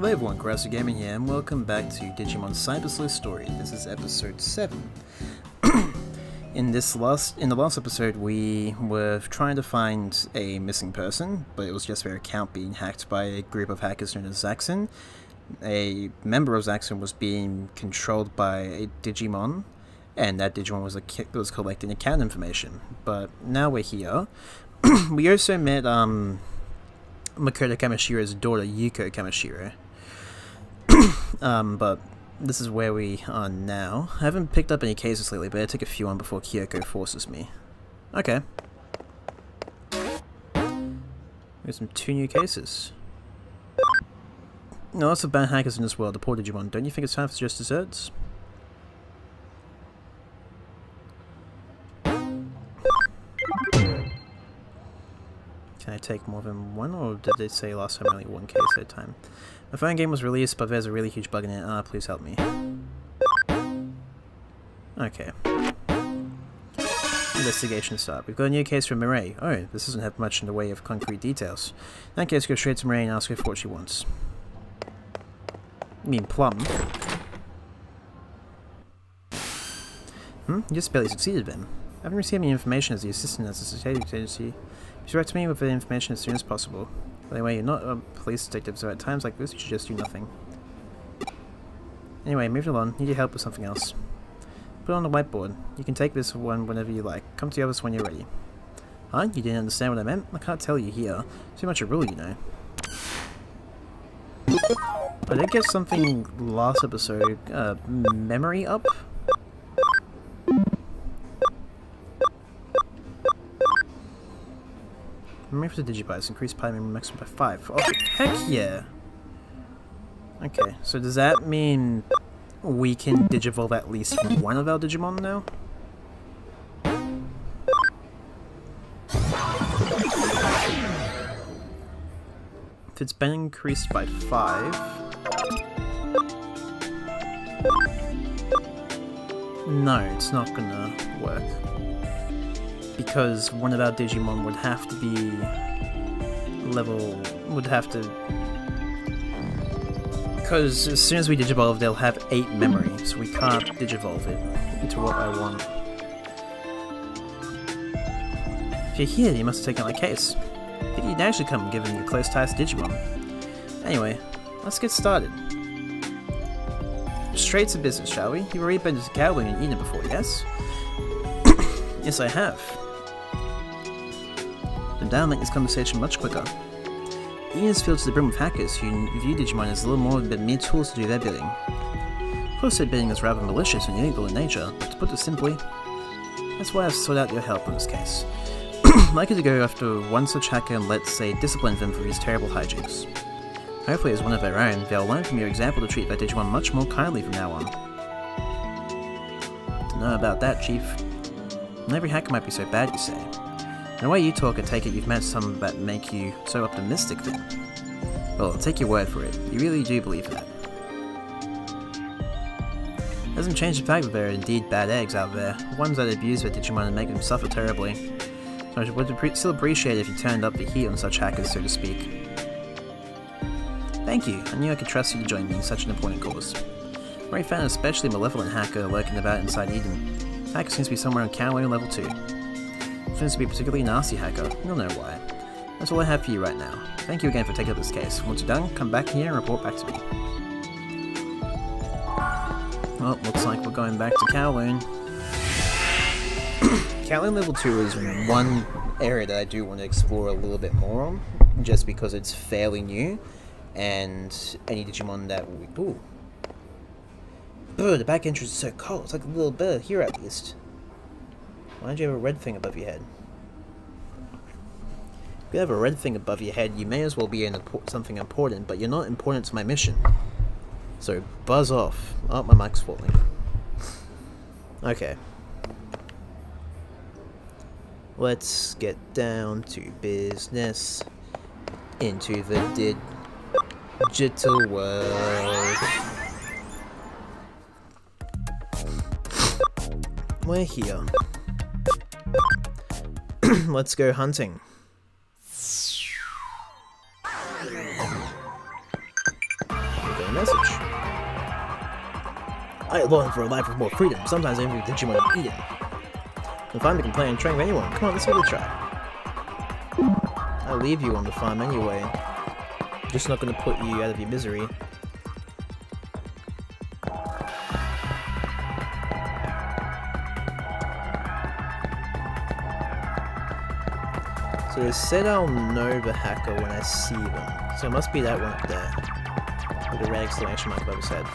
Hello everyone, Karasu Gaming here, and welcome back to Digimon Sleuth story. This is episode 7. In the last episode, we were trying to find a missing person, but it was just their account being hacked by a group of hackers known as Zaxxon. A member of Zaxxon was being controlled by a Digimon, and that Digimon was collecting account information. But now we're here. We also met Makoto Kamoshiro's daughter, Yuko Kamashiro. But this is where we are now. I haven't picked up any cases lately, but I took a few on before Kyoko forces me. Okay. Here's some 2 new cases. No, lots of bad hackers in this world, the poor Digimon. Don't you think it's time for just desserts? Can I take more than one, or did they say last time only 1 case at a time? My phone game was released, but there's a really huge bug in it. Ah, please help me. Okay. Investigation start. We've got a new case from Mireille. Oh, this doesn't have much in the way of concrete details. In that case, go straight to Mireille and ask her for what she wants. You mean Plum? You just barely succeeded then. I haven't received any information as the assistant at the security agency. Please write to me with the information as soon as possible. By the way, you're not a police detective, so at times like this you should just do nothing. Anyway, move along. Need your help with something else. Put it on the whiteboard. You can take this one whenever you like. Come to the office when you're ready. Huh? You didn't understand what I meant? I can't tell you here. Too much a rule, you know. I did get something last episode. Memory up? Memory for the Digibytes, increased pi memory maximum by 5. Oh, heck yeah! Okay, so does that mean we can digivolve at least one of our Digimon now? If it's been increased by 5... No, it's not gonna work. Because one of our Digimon would have to be because as soon as we digivolve, they'll have 8 memory, so we can't digivolve it into what I want. If you're here, you must have taken my case. I think you'd actually come given your close ties to Digimon. Anyway, let's get started. Straight to business, shall we? You've already been to Kowloon and Eden before, yes? Yes, I have. Then that'll make this conversation much quicker. Eden is filled to the brim with hackers who view Digimon as little more than mere tools to do their bidding. Of course, their bidding is rather malicious and illegal in nature, but to put it simply, that's why I've sought out your help in this case. I'd like you to go after one such hacker and let's say discipline them for his terrible hijinks. Hopefully as one of their own, they'll learn from your example to treat their Digimon much more kindly from now on. Don't know about that, Chief. Not every hacker might be so bad, you say. And the way you talk, I take it you've met some that make you so optimistic then. Well, I'll take your word for it. You really do believe that. Doesn't change the fact that there are indeed bad eggs out there, ones that abuse their Digimon and make them suffer terribly. So I would still appreciate it if you turned up the heat on such hackers, so to speak. Thank you. I knew I could trust you to join me in such an important cause. I already found an especially malevolent hacker lurking about inside Eden. The hacker seems to be somewhere on Kowloon level 2. Seems to be a particularly nasty hacker. You'll know why. That's all I have for you right now. Thank you again for taking up this case. Once you're done, come back here and report back to me. Well, looks like we're going back to Kowloon. Kowloon level 2 is one area that I do want to explore a little bit more on, just because it's fairly new, and any Digimon that we... Ooh. The back entrance is so cold. It's like a little bird here at least. Why'd you have a red thing above your head? If you have a red thing above your head, you may as well be in something important, but you're not important to my mission. So, buzz off. Oh, my mic's falling. Okay. Let's get down to business. Into the digital world. We're here. Let's go hunting. a message. I long for a life with more freedom. Sometimes I envy Digimon of Eden. If I'm to complain, train with anyone. Come on, let's give it a try. I'll leave you on the farm anyway. Just not gonna put you out of your misery. So they said I'll know the hacker when I see them. So it must be that one up there. With a red exclamation mark above his head.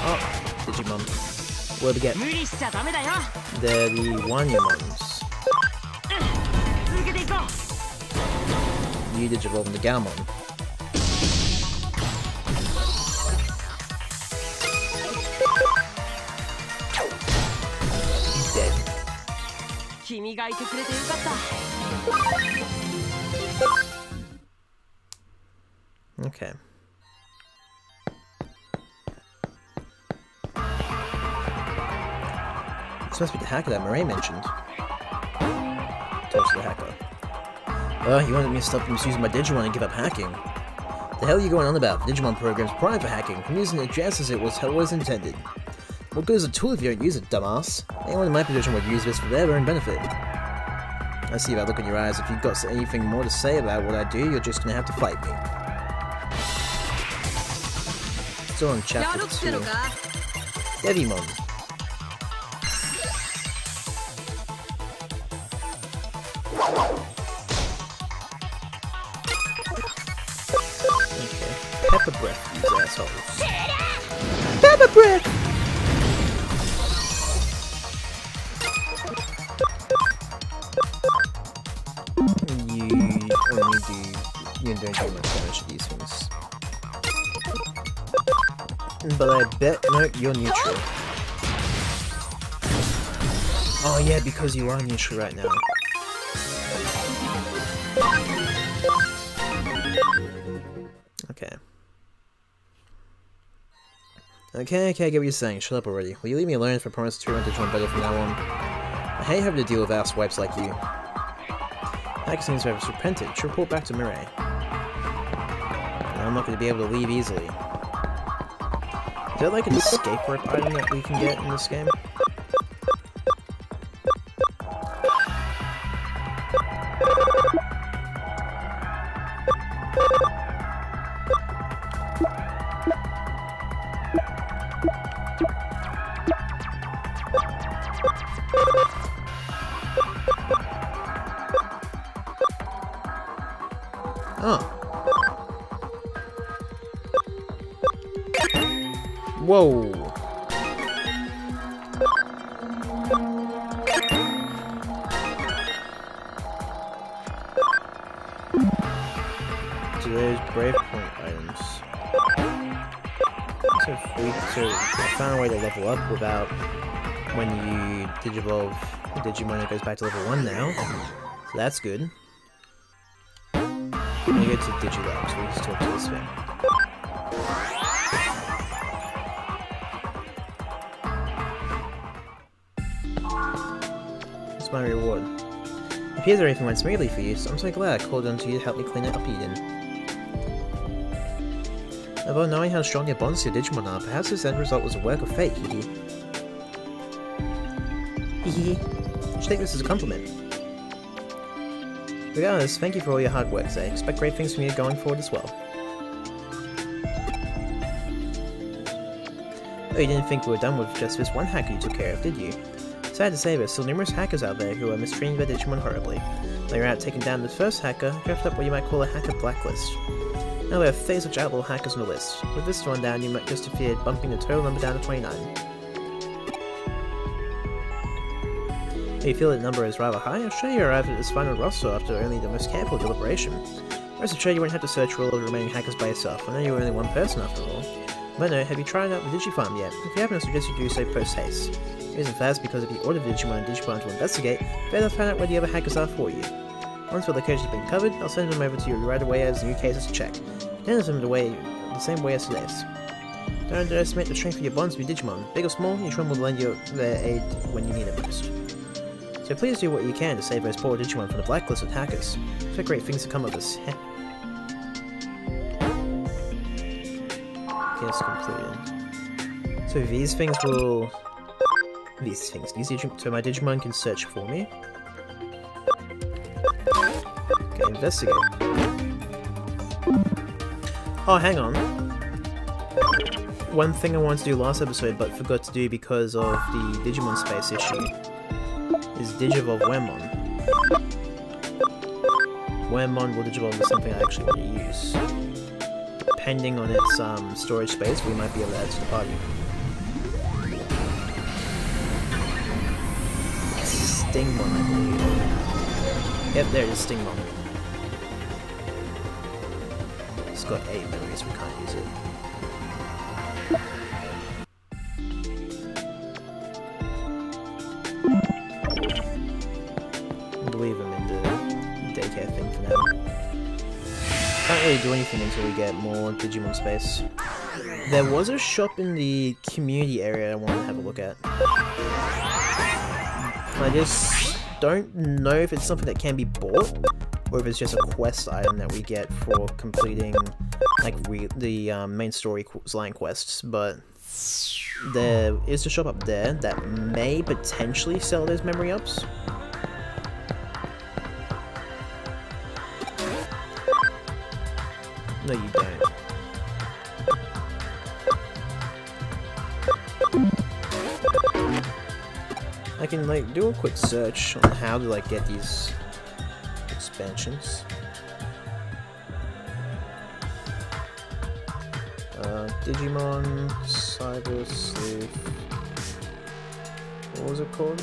Oh, Digimon. What do we get? They're the Wanyamons. You Digivolve into Galmon. Dead. Okay. This must be the hacker that Murray mentioned. Talks to the hacker. You wanted me to stop misusing my Digimon and give up hacking. The hell are you going on about? The Digimon program's primed for hacking. I'm using it just as it was always intended. What good is a tool if you don't use it, dumbass? Anyone in my position would use this for their own benefit. I see by the look in your eyes. If you've got anything more to say about what I do, you're just gonna have to fight me. Still on chapter 2. Devimon. Pepper breath, these assholes. Pepper breath! You don't do much damage to these things. But I bet, no, you're neutral. Oh yeah, because you are neutral right now. Okay. Okay, I get what you're saying. Shut up already. Will you leave me alone if I promise to run Digimon better from now on? I hate having to deal with ass wipes like you. Hacker seems to have repented. Should report back to Mirai. I'm not going to be able to leave easily. Is there like an escape rope item that we can get in this game? Oh. Whoa. So there's brave point items. So I found a way to level up without when you Digivolve Digimon, it goes back to level 1 now. So that's good. I'm gonna go to Digilab, so we just talk to this thing. That's my reward. It appears everything went smoothly for you, so I'm so glad I called on to you to help me clean it up Eden. Although knowing how strong your bonds to your Digimon are, perhaps this end result was a work of fate, hehe. Hehe. You should take this as a compliment. Regardless, thank you for all your hard work, I expect great things from you going forward as well. Oh, you didn't think we were done with just this one hacker you took care of, did you? Sad to say, there's still numerous hackers out there who are mistreating their Digimon horribly. While you're out taking down the first hacker, draft up what you might call a hacker blacklist. Now we have 30 such outlaw hackers on the list. With this one down, you might just have feared bumping the total number down to 29. If you feel that number is rather high, I'll show you arrived at this final roster after only the most careful deliberation. Rest assured you won't have to search for all of the remaining hackers by yourself. I know you're only one person after all. But no, have you tried out the Digifarm yet? If you haven't, I suggest you do so post-haste. The reason for that is because if you order Digimon and Digifarm to investigate, they'll find out where the other hackers are for you. Once the location has been covered, I'll send them over to you right away as new cases to check. Send them the same way as today's. Don't underestimate the strength of your bonds with Digimon. Big or small, each one will lend you their aid when you need it most. So please do what you can to save those poor Digimon from the blacklist of hackers. Expect great things to come of this. Yes, completed. So these things will... so my Digimon can search for me. Okay, investigate. Oh, hang on. One thing I wanted to do last episode but forgot to do because of the Digimon space issue is Digivolve Wormmon. Wormmon will Digivolve is something I actually want to use. Depending on its storage space, we might be able to add to the party. Stingmon, I believe. Yep, there it is, Stingmon. It's got 8 memories, we can't use it. I'll leave him in the daycare thing for now. Can't really do anything until we get more Digimon space. There was a shop in the community area I wanted to have a look at. I just don't know if it's something that can be bought, or if it's just a quest item that we get for completing like the main story line quests, but there is a shop up there that may potentially sell those memory ups. No, you don't. I can like do a quick search on how to like get these expansions. Digimon, Cyber Sleuth. What was it called?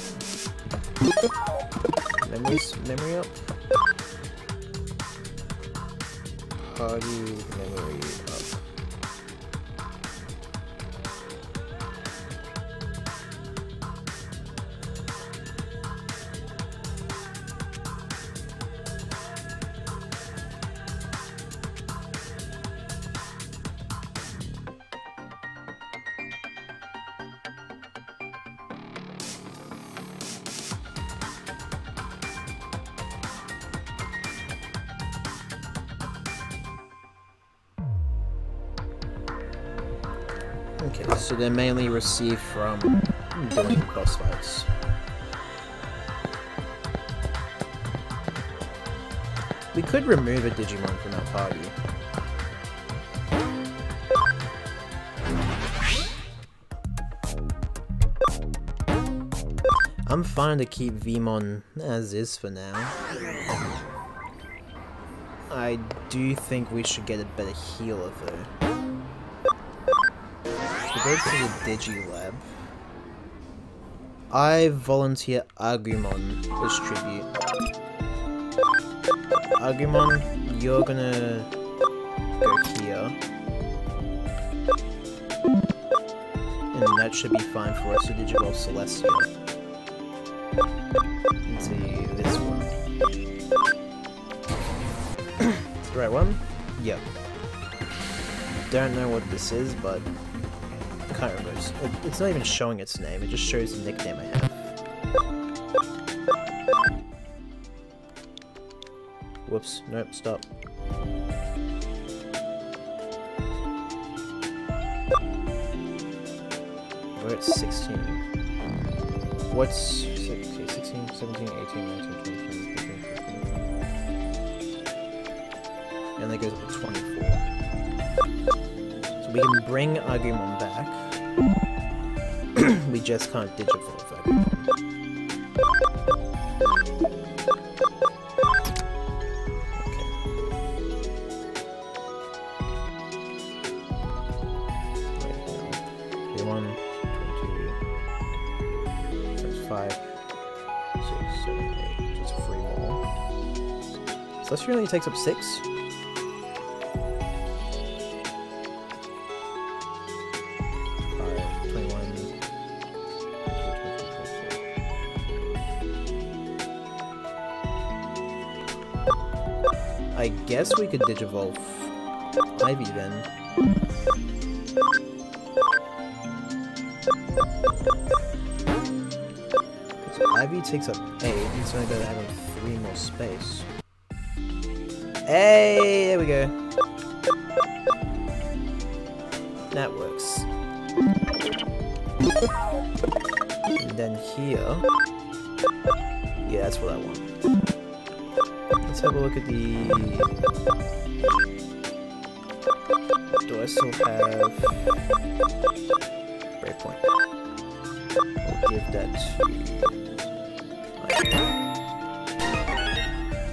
Memory up? Party memory up. Okay, so they're mainly received from doing boss fights. We could remove a Digimon from our party. I'm fine to keep Vmon as is for now. I do think we should get a better healer though. Go to the Digilab. I volunteer Agumon as tribute. Agumon, you're gonna go here. And that should be fine for us to Digivolve Celestia. Into this one. It's the right one? Yep. Don't know what this is, but I can't remember. It's not even showing its name, it just shows the nickname I have. Whoops, nope, stop. We're at 16. What's 16, 17, 18, 19, 20, 21, 22, 23. And that goes up to 24. So we can bring Agumon back. We just can't Digivolve Agumon. This really takes up 6. I guess we could Digivolve Ivy then. IV takes up 8, it's only better having 3 more space. Hey, there we go. That works. And then here... Yeah, that's what I want. Let's have a look at the... Do I still have... Breakpoint? I'll give that to...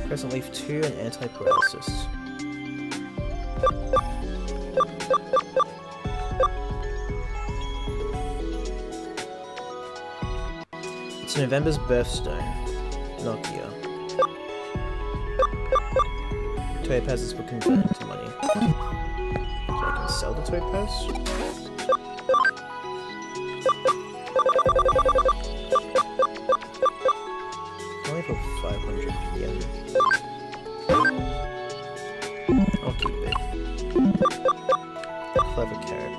Crescent Leaf 2 and Anti-Paralysis. It's November's birthstone. Nokia. Toy passes were converted into money. So I can sell the toy pass? Only for 500 yen. I'll keep it. Clever carrot.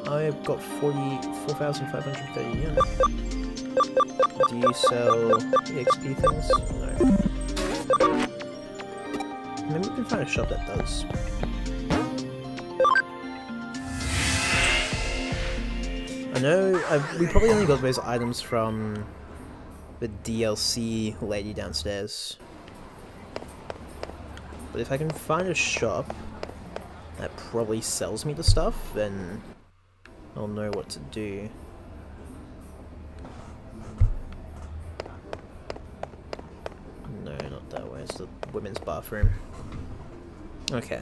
I've got 4,530 yen. Do you sell EXP things? No. Maybe we can find a shop that does. I know we probably only got those items from the DLC lady downstairs. But if I can find a shop that probably sells me the stuff, then I'll know what to do. No, not that way. It's the women's bathroom. Okay.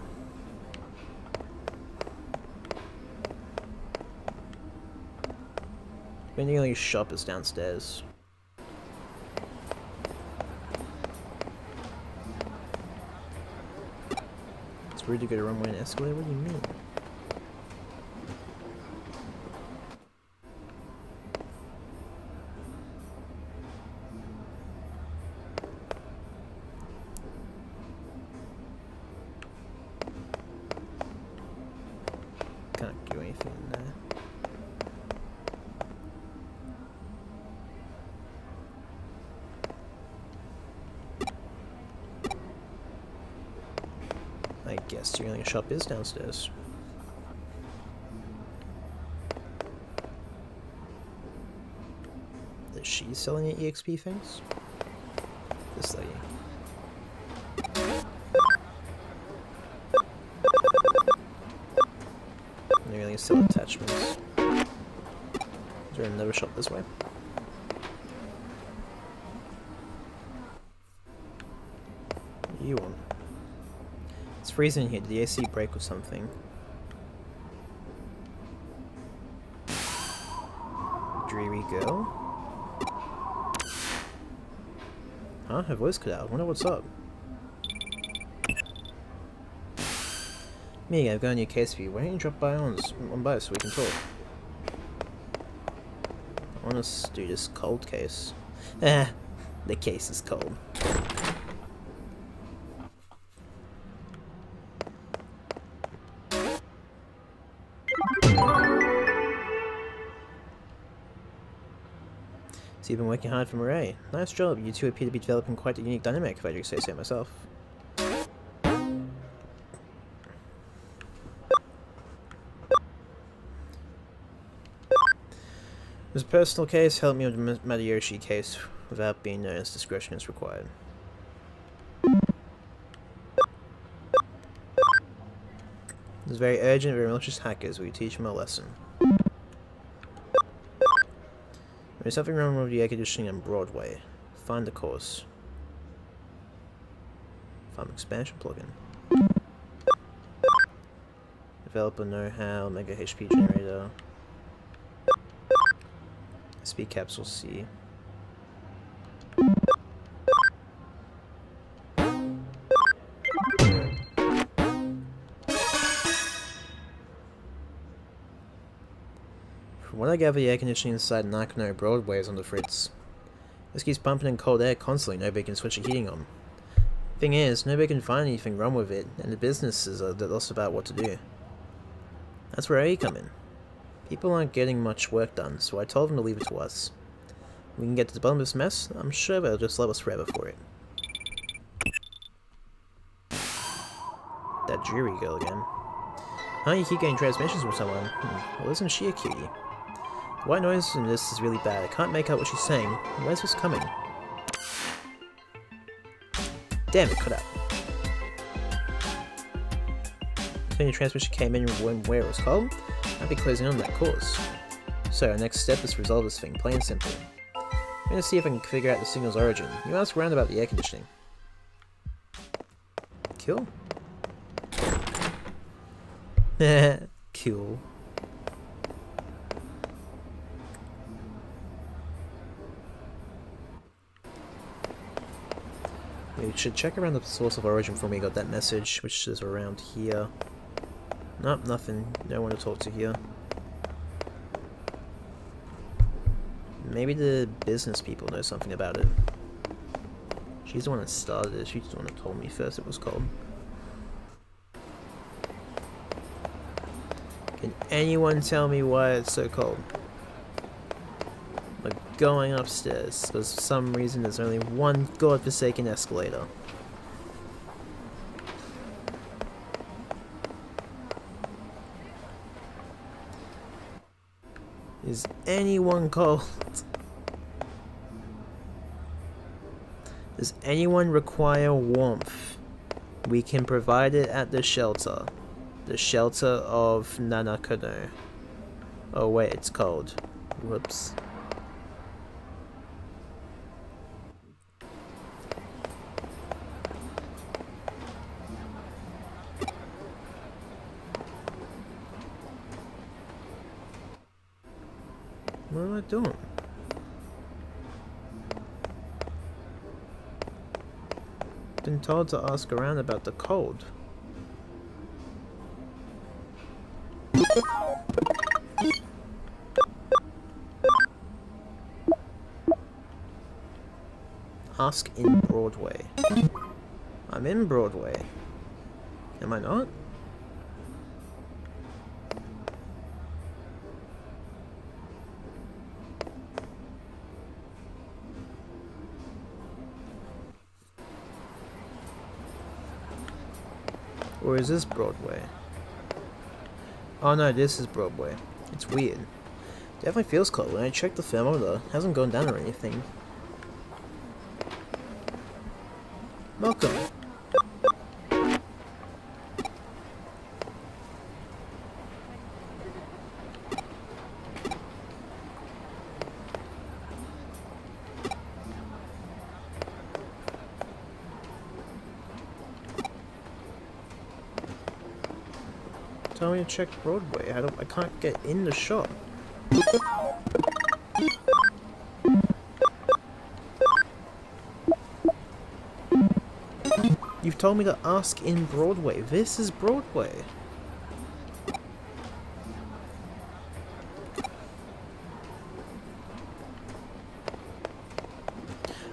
The only shop is downstairs. It's rude to go to runway and escalator? What do you mean? Can't do anything in there. I guess the only shop is downstairs. Is she selling any EXP things? This lady. They're going to sell attachments. Is there another shop this way? What do you want? It's freezing here. Did the AC break or something? Dreary girl? Huh? Her voice cut out. I wonder what's up. Me, I've got a new case for you. Why don't you drop by on by so we can talk? I want to do this cold case. Ah, the case is cold. So you've been working hard for Mirai. Nice job. You two appear to be developing quite a unique dynamic, if I do say so myself. As a personal case, help me with the Madayoshi case without being known as discretion is required. This is very urgent, very malicious hackers. Will you teach them a lesson? There's something wrong with the air conditioning on Broadway. Find the cause. Farm expansion plugin. Developer know-how, Mega HP generator. SP capsule C. From what I gather, the air conditioning inside Nakano Broadway is on the fritz. This keeps pumping in cold air constantly, nobody can switch the heating on. Thing is, nobody can find anything wrong with it, and the businesses are lost about what to do. That's where I come in. People aren't getting much work done, so I told them to leave it to us. We can get to the bottom of this mess. I'm sure they'll just love us forever for it. That jury girl again. Huh, you keep getting transmissions from someone. Well, isn't she a cutie? The white noise in this is really bad. I can't make out what she's saying. Where's this coming? Damn it, cut out. So your transmission came in when where it was cold? I'd be closing on that course. So our next step is to resolve this thing, plain and simple. I'm gonna see if I can figure out the signal's origin. You ask around about the air conditioning. Cool. Cool. We should check around the source of origin before we got that message, which is around here. Nope, nothing. No one to talk to here. Maybe the business people know something about it. She's the one that started it. She's the one that told me first it was cold. Can anyone tell me why it's so cold? We're going upstairs, because for some reason there's only one godforsaken escalator. Is anyone cold? Does anyone require warmth? We can provide it at the shelter. The shelter of Nakano. Oh wait, it's cold. Whoops. What am I doing? Been told to ask around about the cold. Ask in Broadway. I'm in Broadway. Am I not? Or is this Broadway? Oh no, this is Broadway. It's weird. Definitely feels cold. When I checked the thermometer, it hasn't gone down or anything. Welcome. Tell me to check Broadway. I can't get in the shop. You've told me to ask in Broadway. This is Broadway.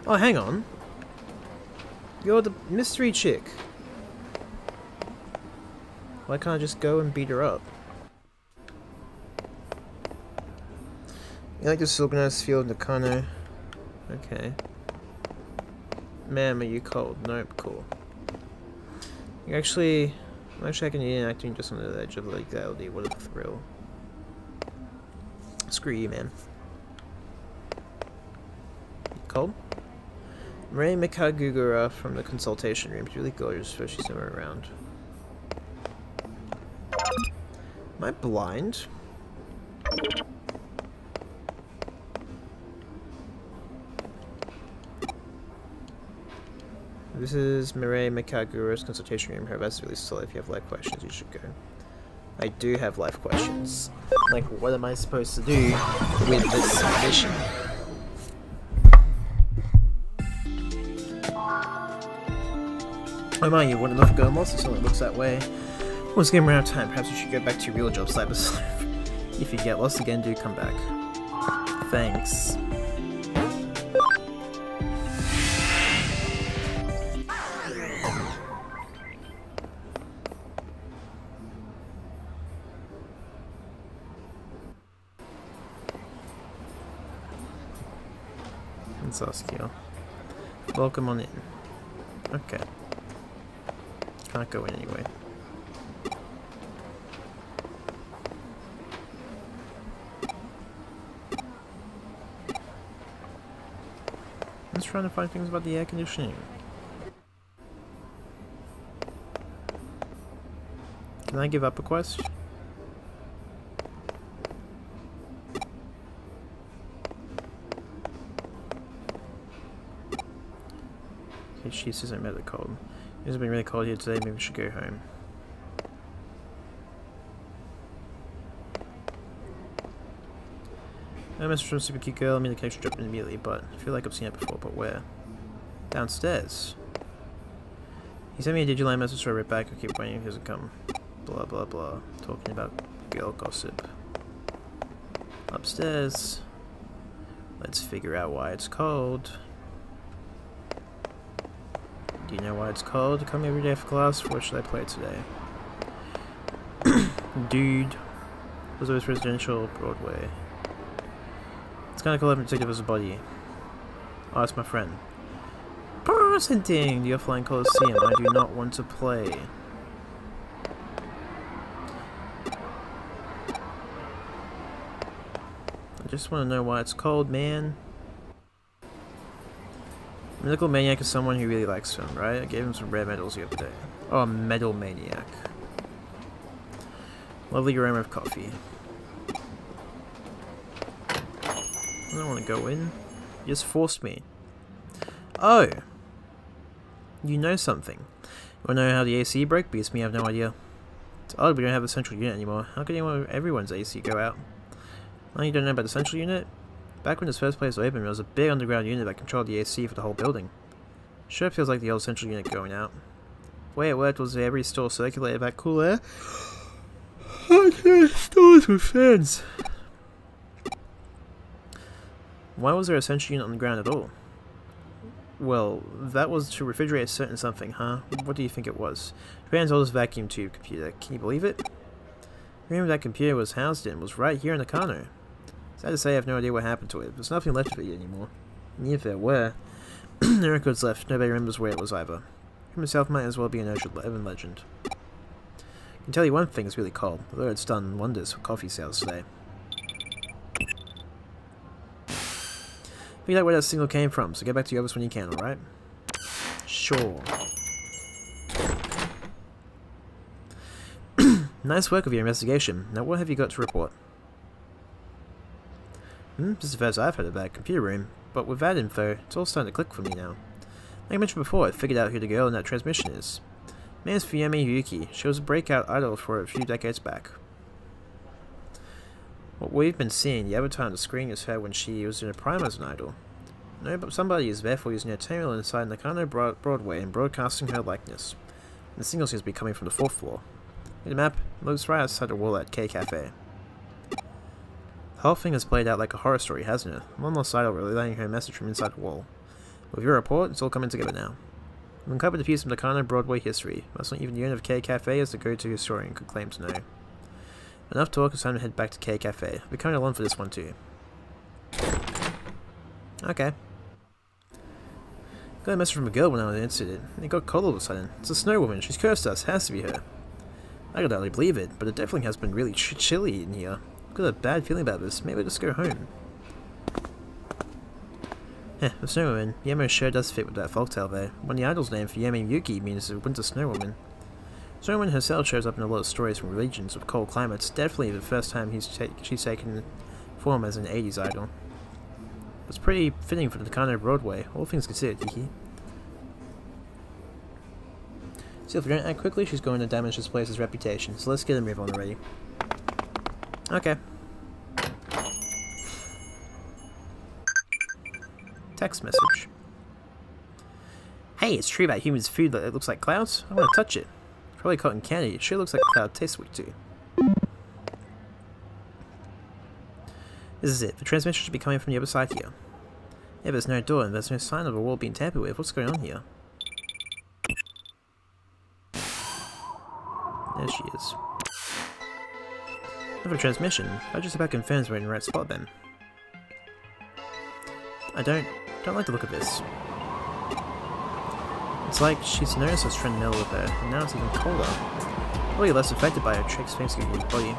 Oh, hang on. You're the mystery chick. Why can't I just go and beat her up? You like this organized field, Nakano? Okay. Ma'am, are you cold? Nope, cool. You actually... I'm checking you in acting just on the edge of legality. What a thrill. Screw you, man. Cold? Ray Mikagugura from the consultation room. She's really gorgeous, so she's somewhere around. Am I blind? This is Mireille Mikagura's consultation room. Her advice is really solid. If you have life questions, you should go. I do have life questions. Like, what am I supposed to do with this mission? Oh my, you want enough girl moss? It certainly looks that way. Well, it's getting around time. Perhaps you should go back to your real job, Cyber Sleuth. If you get lost again, do come back. Thanks. Let's ask you. Welcome on in. Okay. Can't go in anyway. I'm just trying to find things about the air conditioning. Can I give up a quest? Okay, she says I'm really cold. It's been really cold here today, maybe we should go home. I messaged from a super cute girl, I made the connection drop in immediately, but I feel like I've seen it before, but where? Downstairs. He sent me a Digimon message, so I wrote back, I keep waiting, he doesn't come. Blah blah blah. Talking about girl gossip. Upstairs. Let's figure out why it's cold. Do you know why it's cold? Come every day for class, what should I play today? Dude. Was always residential, Broadway. It's kinda cool having detective as a body. Oh, it's my friend. Presenting the offline Coliseum. I do not want to play. I just want to know why it's cold, man. Medical Maniac is someone who really likes film, right? I gave him some rare medals the other day. Oh, Medal Maniac. Lovely aroma of coffee. I don't want to go in. You just forced me. Oh! You know something. You want to know how the AC broke? Beats me, I have no idea. It's odd we don't have a central unit anymore. How can everyone's AC go out? Oh, you don't know about the central unit? Back when this first place opened, there was a big underground unit that controlled the AC for the whole building. Sure feels like the old central unit going out. The way it worked was every store circulated that cool air. Okay, stores with fans. Why was there a central unit on the ground at all? Well, that was to refrigerate a certain something, huh? What do you think it was? Japan's oldest vacuum tube computer. Can you believe it? The room that computer was housed in was right here in Nakano. Sad to say, I have no idea what happened to it. There's nothing left of it anymore. And if there were, no records left. Nobody remembers where it was either. Him himself might as well be an urban legend. I can tell you one thing is really cold, although it's done wonders for coffee sales today. Figure out where that signal came from, so get back to your office when you can, alright? Sure. Nice work with your investigation. Now what have you got to report? This is the first I've heard of that computer room, but with that info, it's all starting to click for me now. Like I mentioned before, I figured out who the girl in that transmission is. Her name's Fuyami Yuki. She was a breakout idol for a few decades back. What we've been seeing, the avatar on the screen is her when she was in a prime as an idol. No, but somebody is therefore using her terminal inside Nakano Broadway and broadcasting her likeness. And the signal seems to be coming from the 4th floor. Look at the map, it looks right outside the wall at K Cafe. The whole thing has played out like a horror story, hasn't it? I'm almost idol relaying her message from inside the wall. With your report, it's all coming together now. I've uncovered a piece of Nakano Broadway history. That's not even the owner of K Cafe as the go-to historian could claim to know. Enough talk, it's time to head back to K Cafe. We're coming along for this one too. Okay. Got a message from a girl when I was in the incident, and it got cold all of a sudden. It's a snow woman, she's cursed us, has to be her. I could hardly believe it, but it definitely has been really chilly in here. I've got a bad feeling about this, maybe I'll just go home. The snow woman. Yamo sure does fit with that folktale though. When the idol's name for Yami Yuki means a winter snow woman. Snow woman herself shows up in a lot of stories from regions with cold climates, definitely the first time she's taken form as an 80s idol. It's pretty fitting for the Nakano Broadway, all things considered, hee. So if we don't act quickly, she's going to damage this place's reputation, so let's get a move on already. Okay. Text message. Hey, it's true about humans' food that it looks like clouds? I want to touch it. It's probably cotton candy. It sure looks like a cloud tastes sweet too. This is it. The transmission should be coming from the other side here. Yeah, there's no door and there's no sign of a wall being tampered with. What's going on here? There she is. Another transmission. I just about confirms we're in the right spot then. I don't Don't like the look of this. It's like she's noticed us trying to meddle with her, and now it's even colder. Probably less affected by her tricks thanks to his body.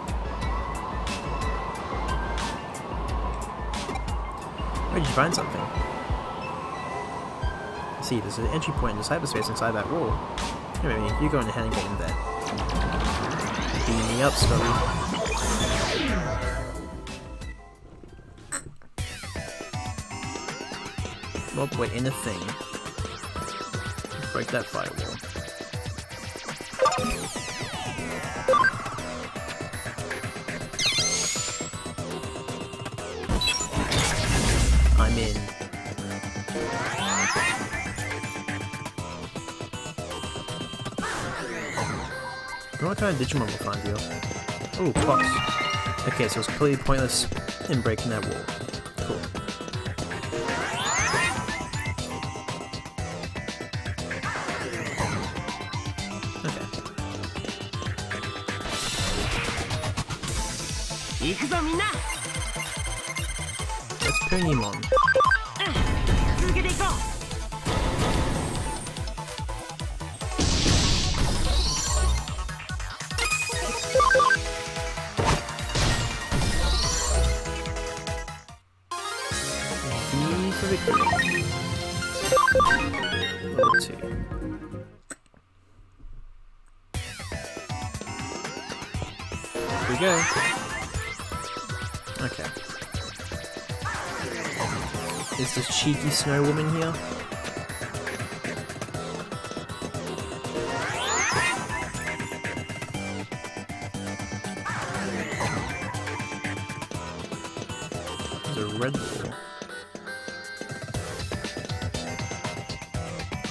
Where did you find something? See, there's an entry point into cyberspace inside that wall. Anyway, you go in ahead and get in there. Beam me up, Scully. Well, we're in a thing. Break that firewall. I'm in. What kind of Digimon will find you? Oh, clocks. Okay, so it's completely pointless in breaking that wall. Cool. Okay. That's Frigimon. Level 2. Here we go. Okay. Is this cheeky snow woman here? There's a red wall.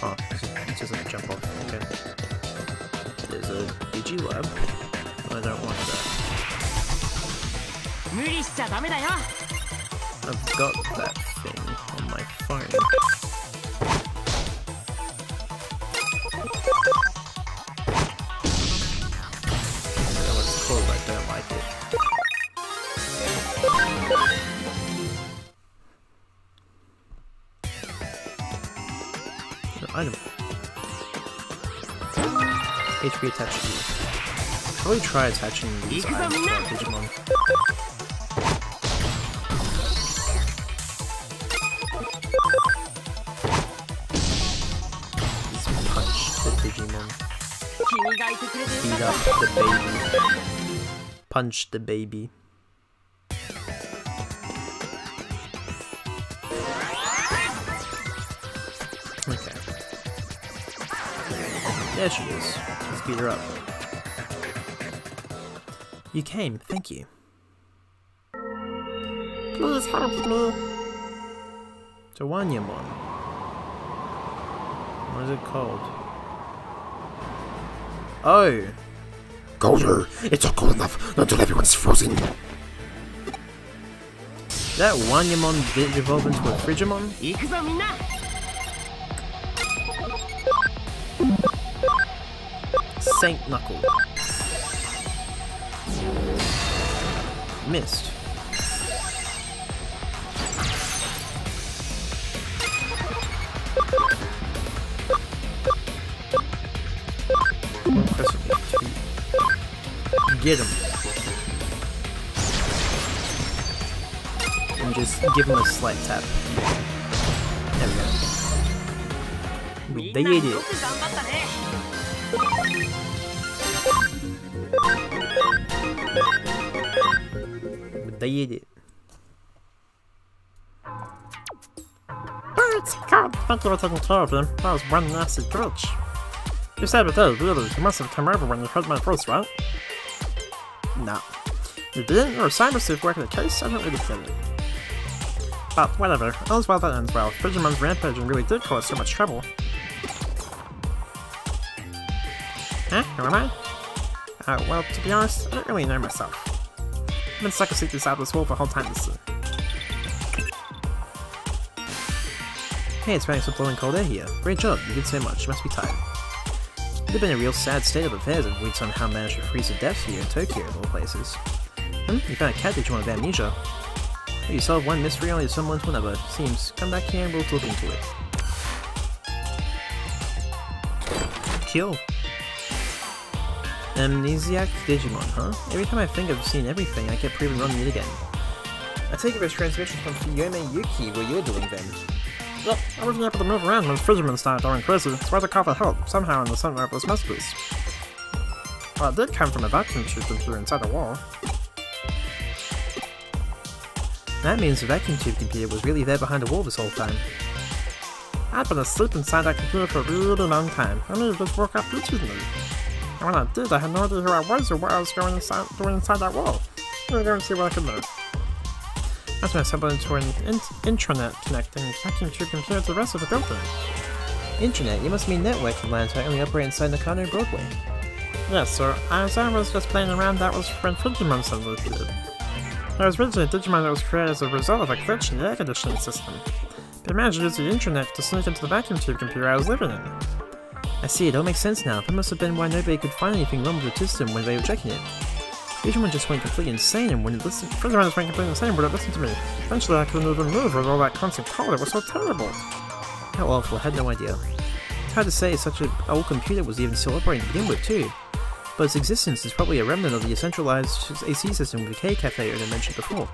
Oh, it doesn't jump off. Okay. There's a Digilab. I don't want that. I've got that thing on my phone. I don't know what it's called, but I don't like it. Item. HP attached to you. Probably try attaching these items to our Digimon. Just punch the Digimon. Beat up the baby. Punch the baby. Okay. There she is. Let's beat her up. You came, thank you. Please help me. It's a Wanyamon. What is it called? Oh! Colder! It's not cold enough until everyone's frozen. That Wanyamon did evolve into a Frigimon? Saint Knuckle. Missed. Get him. And just give him a slight tap. There we go. We did it. We did it. It's God, thank you for taking care of him. That was one nasty glitch. You said it did, really. You must have come over when you heard my voice, right? Nah. You didn't? You're a cyber-sleuth working the case? I don't really get it. But whatever. All's well that ends well. Frigimon's rampaging really did cause so much trouble. Huh? Who am I? Well, to be honest, I don't really know myself. I've been stuck asleep inside this hole for a whole time this season. Hey, it's running some blowing cold air here. Great job, you did so much, you must be tired. It would have been a real sad state of affairs if we'd somehow managed to freeze to death here in Tokyo of all places. You found a cat Digimon with amnesia. You solve one mystery, only someone to another. Seems. Come back here and we'll look into it. Kill. Amnesiac Digimon, huh? Every time I think I've seen everything, I get proven wrong yet again. I take it as transmission from Fiyome Yuki, where you're doing then. Yep, I wasn't able to move around when Frigimon started going crazy, so I had to call for help, somehow in the center of those messages. Well, it did come from a vacuum tube computer inside the wall. That means the vacuum tube computer was really there behind the wall this whole time. I'd been asleep inside that computer for a really long time. I mean, it just woke up instantly. And when I did, I had no idea who I was or what I was doing inside that wall. I'm gonna go and see what I could do. That's when I stumbled into an intranet connecting the vacuum tube computer to the rest of the building. Intranet? You must mean network lines that only operate inside Nakano and Broadway. Yes, sir. As I was just playing around, that was when Frigimon suddenly appeared. There was originally a Digimon that was created as a result of a glitch in the air conditioning system. They managed to use the intranet to sneak into the vacuum tube computer I was living in. I see, it all makes sense now. That must have been why nobody could find anything wrong with the system when they were checking it. Digimon just went completely insane and wouldn't listen. Frigimon just went completely insane and wouldn't listen to me. Eventually I couldn't even move with all that constant call. It was so terrible. How awful, I had no idea. It's hard to say such an old computer was even still operating to begin with too. But its existence is probably a remnant of the centralized AC system with the K-Cafe I mentioned before.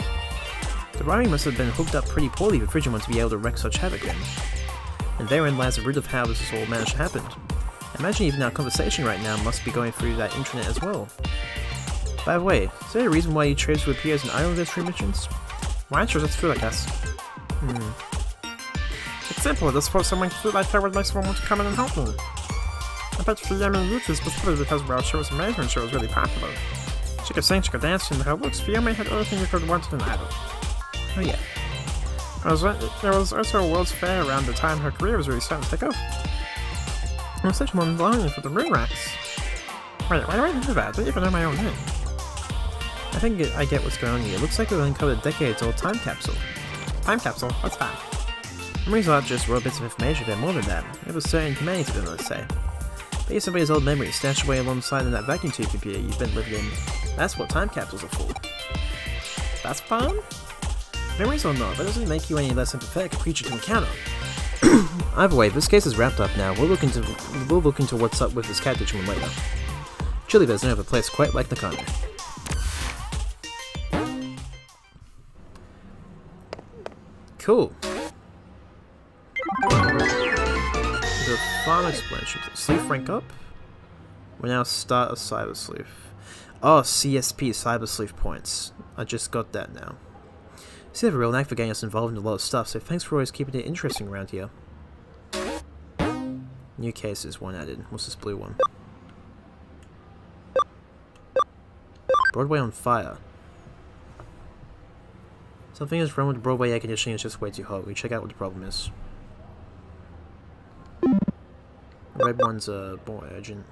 The wiring must have been hooked up pretty poorly for Frigimon to be able to wreak such havoc then. And therein lies the root of how this all managed to happen. Imagine even our conversation right now must be going through that intranet as well. By the way, is there a reason why you chose to appear as an idol in those 3 missions? Why chose it's true, I guess. It's simple, I just thought someone feel like I would make someone want to come in and help me. I bet Fiyome Yuki specifically because, well, she was amazing and she was really popular. She could sing, she could dance, and her looks, Fiyome had everything you could want in an idol. Oh yeah. There was also a World's Fair around the time her career was really starting to take off. I was such a longing for the moon racks. Wait, why do I do that? I don't even know my own name. I think I get what's going on here. It looks like we've uncovered a decades-old time capsule. Time capsule? What's that? Memories aren't just raw bits of information, they're more than that. It was certain humanity to them, let's say. But somebody's old memories stashed away alongside in that vacuum tube computer you've been living in. That's what time capsules are for. That's fun? Memories or not, that doesn't make you any less sympathetic a creature to encounter. Either way, this case is wrapped up now. We'll look into what's up with this cat Digimon later. Chili Bears don't have a place quite like Nakano. Cool. The farm explanation. Sleuth rank up. We now start a Cyber Sleuth. Oh, CSP Cyber Sleuth points. I just got that now. So you have a real knack for getting us involved in a lot of stuff, so thanks for always keeping it interesting around here. New cases, 1 added. What's this blue one? Broadway on fire. Something is wrong with the Broadway air conditioning, it's just way too hot. We check out what the problem is. The red one's more urgent.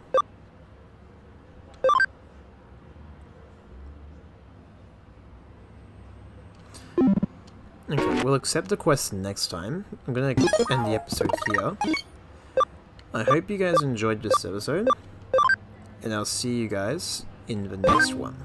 Okay, we'll accept the quest next time. I'm gonna end the episode here. I hope you guys enjoyed this episode, and I'll see you guys in the next one.